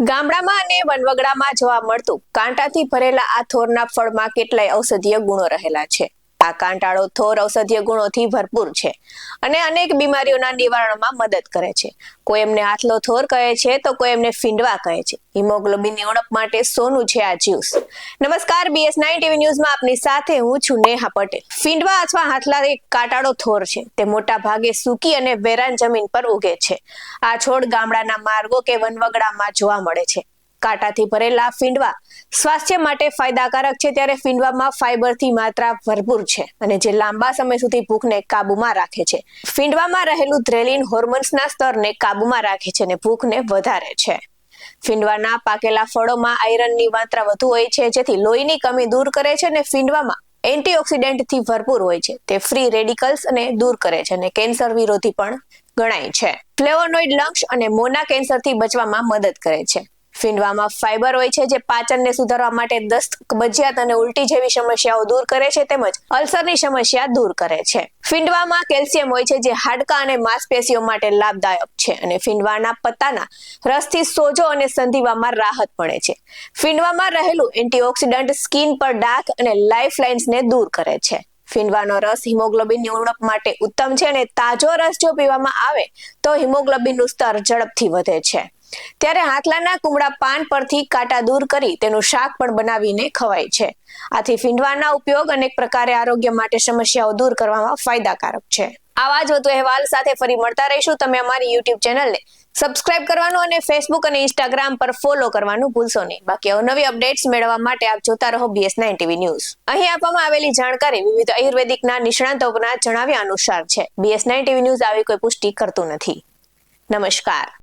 ગામડામાં અને વનવગડામાં જોવા મળતું કાંટાથી ભરેલા આ થોરના ફળમાં કેટલાય ઔષધીય ગુણો રહેલા છે. આ કાંટાળો થોર ઔષધીય ગુણોથી ભરપૂર છે અને અનેક બીમારીઓના નિવારણમાં મદદ કરે છે. કોઈ એમને આથલો થોર કહે છે તો કોઈ એમને ફીંડવા કહે છે. હિમોગ્લોબિનની ઉણપ માટે સોનું છે આ જ્યુસ. નમસ્કાર, BS9 TV ન્યૂઝમાં આપની સાથે હું છું નેહા પટેલ. ફીંડવા અથવા હાથલા એક કાંટાળો થોર છે. તે મોટા ભાગે સૂકી અને વેરાન જમીન પર ઉગે છે. આ છોડ ગામડાના માર્ગો કે વનવગડામાં જોવા મળે છે. કાંટાથી ભરેલા ફીંડવા સ્વાસ્થ્ય માટે ફાયદાકારક છે, ત્યારે ફીંડવામાં ફાઈબરથી માત્રા ભરપૂર છે અને જે લાંબા સમય સુધી ભૂખને કાબુમાં રાખે છે. ફીંડવામાં રહેલું ધ્રેલિન હોર્મોન્સના સ્તરને કાબુમાં રાખે છે અને ભૂખને વધારે છે. ફીંડવાના પાકેલા ફળોમાં આયરનની માત્રા વધુ હોય છે, જેથી લોહીની કમી દૂર કરે છે અને ફીંડવામાં એન્ટીઓક્સિડન્ટથી ભરપૂર હોય છે. તે ફ્રી રેડિકલ્સ અને દૂર કરે છે અને કેન્સર વિરોધી પણ ગણાય છે. ફ્લેવોનોઇડ લંગ્સ અને મોના કેન્સરથી બચવામાં મદદ કરે છે. ફીંડવામાં ફાઈબર હોય છે, જે પાચનને સુધારવા માટે દસ્ત, કબજિયાત અને ઉલટી જેવી સમસ્યાઓ દૂર કરે છે, તેમજ અલ્સરની સમસ્યા દૂર કરે છે. ફીંડવામાં કેલ્શિયમ હોય છે, જે હાડકાં અને માંસપેશીઓ માટે લાભદાયક છે અને ફીંડવાના પત્તાના રસથી સોજો અને સંધિવામાં રાહત મળે છે. ફીંડવામાં રહેલું એન્ટીઓક્સિડન્ટ સ્કિન પર ડાઘ અને લાઇફ લાઇન્સને દૂર કરે છે. ફીંડવાનો રસ હિમોગ્લોબિનની ઉણપ માટે ઉત્તમ છે અને તાજો રસ જો પીવામાં આવે તો હિમોગ્લોબિનનું સ્તર ઝડપથી વધે છે. ત્યારે હાથલાના કુમળા પાન પરથી કાંટા દૂર કરી તેનું શાક પણ બનાવીને ખવાય છે. આથી ફીંડવાના ઉપયોગ અનેક પ્રકારે આરોગ્ય માટે સમસ્યાઓ દૂર કરવામાં ફાયદાકારક છે. આવા જ વધુ અહેવાલ સાથે ફરી મળતા રહીશું. તમે અમારી YouTube ચેનલને સબસ્ક્રાઇબ કરવાનું અને Facebook અને Instagram પર ફોલો કરવાનું ભૂલશો નહીં. બાકી અવનવી અપડેટ્સ મેળવવા માટે આપ જોતા રહો BS9 TV ન્યૂઝ. અહીં આપવામાં આવેલી જાણકારી વિવિધ આયુર્વેદિકના નિષ્ણાતોના જણાવ્યા અનુસાર છે. BS9 TV ન્યૂઝ આવી કોઈ પુષ્ટિ કરતું નથી. નમસ્કાર.